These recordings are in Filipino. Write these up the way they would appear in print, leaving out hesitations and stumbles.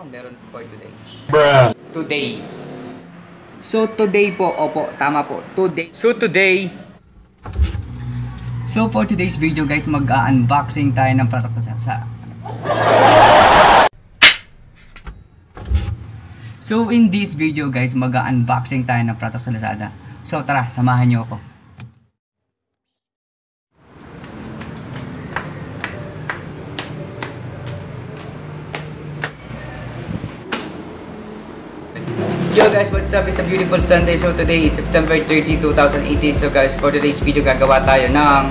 akong meron for today. Bruh. Today. So today po, opo, tama po. Today. So for today's video guys, mag-unboxing tayo ng product sa So in this video guys, mag-unboxing tayo ng product sa Lazada. So tara, samahan niyo ako. Yo guys, what's up? It's a beautiful Sunday. So today, it's September 30, 2018. So guys, for today's video, gagawa tayo ng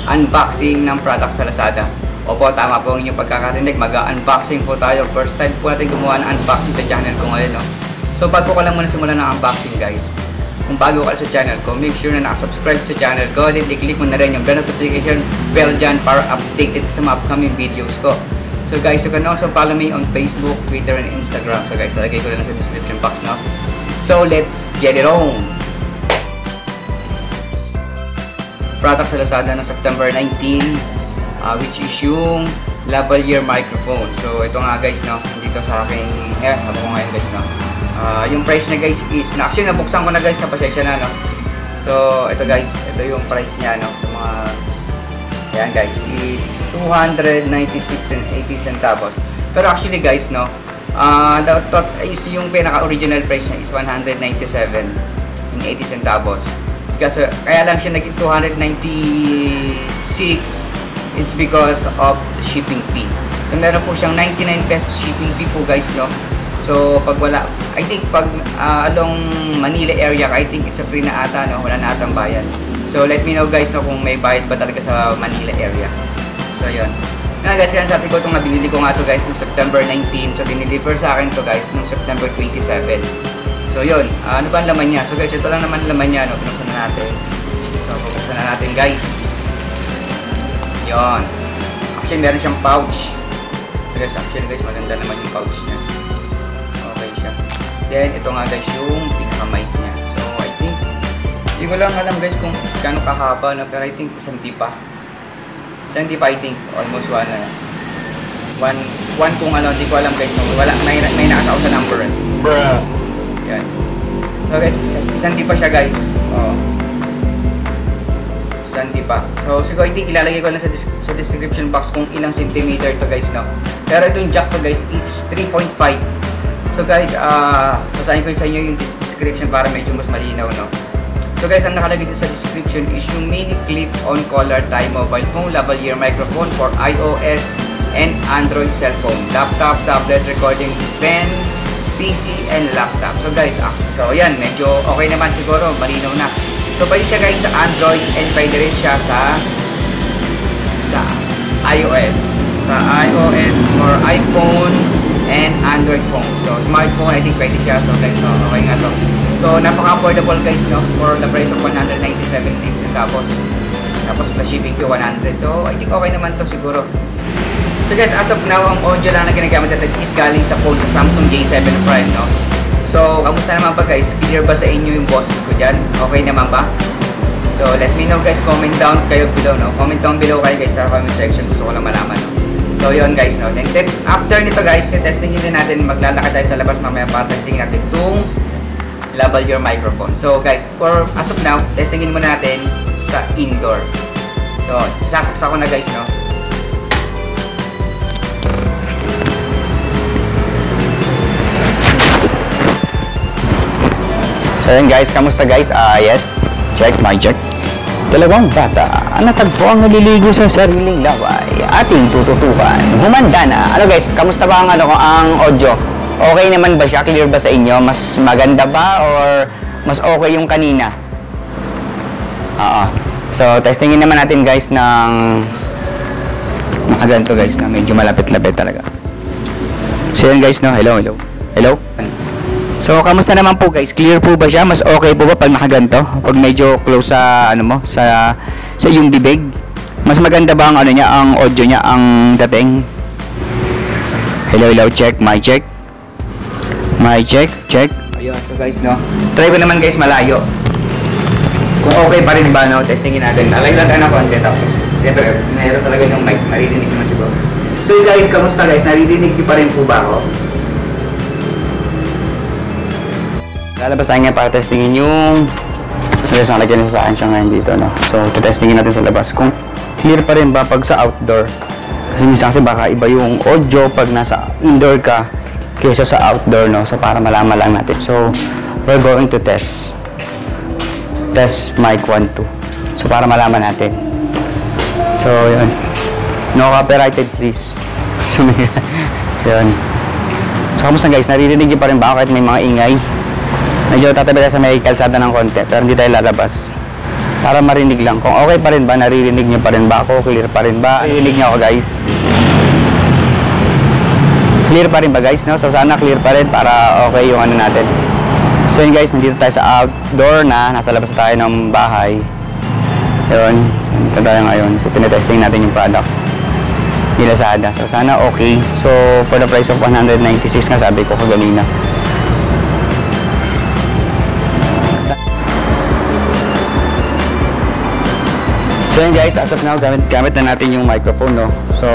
unboxing ng product sa Lazada. Opo, tama po ang inyong pagkakarinig. Mag-unboxing po tayo. First time po natin gumawa ng unboxing sa channel ko ngayon, no? So bago ko lang muna simulan ng unboxing guys, kung bago ka sa channel ko, make sure na nakasubscribe sa channel ko. Then i-click mo na rin yung bell notification bell dyan para updated sa mga upcoming videos ko. So guys, you can also follow me on Facebook, Twitter, and Instagram. So guys, lagay ko lang sa description box, no? So let's get it on! Product sa Lazada no September 19, which is yung lavalier microphone. So ito nga guys, no? Dito sa aking habo ko ngayon guys, no? Yung price na guys is, actually nabuksan ko na guys, na pasensya na, no? So ito guys, ito yung price niya, no? Sa mga ayan guys, it's 296.80 centavos. Pero actually guys, no, that is yung pinaka-original price niya is 197.80 centavos. Kasi kaya lang siya naging 296, it's because of the shipping fee. So meron po siyang 99 pesos shipping fee po guys, no. So pag wala, I think pag along Manila area, I think it's a free na ata, no, wala na atang bayan. So let me know guys, no, kung may bayad ba talaga sa Manila area. So yun. Nga guys, kaya sabi ko itong nabinili ko nga to guys noong September 19. So dineliver sa akin to guys noong September 27. So yun, ano ba ang laman niya? So guys, ito lang naman laman niya, no, pinuksan na natin. So pinuksan na natin guys. Yun. Actually meron siyang pouch. Guys, actually guys, maganda naman yung pouch niya. Okay siya. Then ito nga guys yung pinaka-mic niya. Hindi ko lang alam guys kung gaano kahaba na, pero I think isang di pa I think almost one kung ano, hindi ko alam guys, so, wala, may nakasaw sa number Bruh. yan. So guys, isang di pa siya guys, isang di pa. So siguro I think ilalagay ko lang sa description box kung ilang centimeter to guys, no. Pero itong jack to guys, it's 3.5. So guys, basahin ko sa inyo yung description para medyo mas malinaw, no. So guys, ang nakalagay dito sa description is yung mini clip-on collar tie mobile phone lavalier microphone for iOS and Android cellphone, laptop, tablet, recording pen, PC, and laptop. So guys, so yan, medyo okay naman siguro, malinaw na. So pwede siya guys sa Android and pwede rin siya sa iOS. Sa iOS or iPhone and Android phone. So smartphone, I think pwede siya. So guys, so, okay nga to. So napaka-affordable guys, no, for the price of 197.8 centavos. Tapos plus shipping fee 100. So I think okay naman to siguro. So guys, as of now, ang audio lang na ginagamit natin is galing sa phone sa Samsung J7 Prime, no. So kamusta naman ba guys? Clear ba sa inyo yung boses ko dyan? Okay naman ba? So let me know guys, comment down kayo below, no. Comment down below kayo guys sa comment section. Gusto ko lang malaman, no. So yun guys, no. Then after nito guys, testing din natin, maglalakad tayo sa labas mamaya para testing natin itong lavalier microphone. So guys, for as of now, testingin muna natin sa indoor. So sasaksak ko na guys, no. So yun guys, kamusta guys? Yes, check, my check. Dalawang bata ang natagpo ang naliligo sa sariling laway. Ating tututukan. Humanda na. Ano guys, kamusta ba ang audio? Okay naman ba siya? Clear ba sa inyo? Mas maganda ba or mas okay yung kanina? Oo. So, testingin naman natin guys ng nakaganto guys na medyo malapit-lapit talaga. So yun guys, no? Hello. So, kamusta naman po guys? Clear po ba siya? Mas okay po ba pag nakaganto? Pag medyo close sa sa yung bibig? Mas maganda ba ang niya, ang audio niya, ang dating? Hello, check, my check. My check. Ayun, so guys, no. Try ko naman guys malayo. Kung okay pa rin ba, no? Testingin natin. Alayo lang na konti, tapos siyempre, mayroon talaga yung mic, maririnig naman siguro. So guys, kamusta guys? Naririnig niyo pa rin po ba ako? Lalabas tayo ngayon para testingin yung guys, nakalagyan na sa akin siya ngayon dito, no? So, testingin natin sa labas kung clear pa rin ba pag sa outdoor. Kasi minsan kasi baka iba yung audio pag nasa indoor ka kaysa sa outdoor, no? So, para malaman lang natin. So, we're going to test mic 1, 2. So, para malaman natin. So, yun. No copyrighted, please. So, yun. So, kamusta guys? Naririnig niyo pa rin ba kahit may mga ingay? Medyo tatabi tayo sa may kalsada ng konti, pero hindi tayo lalabas. Para marinig lang. Kung okay pa rin ba, naririnig niyo pa rin ba ako? Clear pa rin ba? Naririnig niyo ako guys? Clear pa rin ba guys? No? So sana clear pa rin para okay yung ano natin. So yun guys, nandito tayo sa outdoor na. Nasa labas tayo ng bahay. Yun. Nandito tayo ngayon. So pinatesting natin yung product ni Lazada. So sana okay. So for the price of 196 nga sabi ko kaganina. So yun guys, as of now, gamit na natin yung microphone, no? So,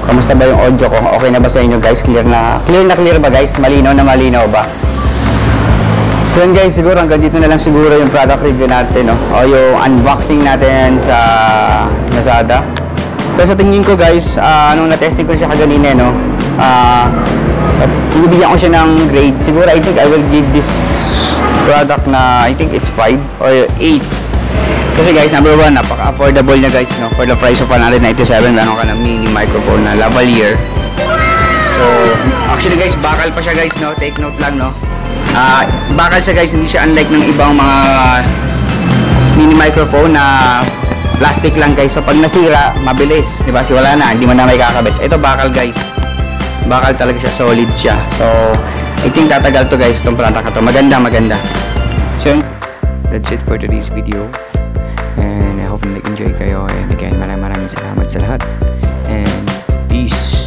kamusta ba yung audio ko? Okay na ba sa inyo guys? Clear na clear ba guys? Malinaw na malinaw ba? So yun guys, siguro hanggang dito na lang siguro yung product review natin, no? O yung unboxing natin sa Lazada. Pero sa tingin ko guys, nung na-testing ko siya kaganina, no? Bibigyan ko siya ng grade. Siguro I think I will give this product na, I think it's 5 or 8. Kasi guys, number 1, napaka-affordable niya guys, no? For the price of 197, meron ka ng mini microphone na lavalier. So, actually guys, bakal pa siya guys, no? Take note lang, no? Bakal siya guys, hindi siya unlike ng ibang mga mini microphone na plastic lang guys. So, pag nasira, mabilis, di ba? Si wala na, hindi mo na may kakabit. Ito bakal guys. Bakal talaga siya, solid siya. So, I think tatagal to guys, itong product na to. Maganda. So, that's it for today's video. And I hope na nag-enjoy kayo. And again, maraming salamat sa lahat. And peace.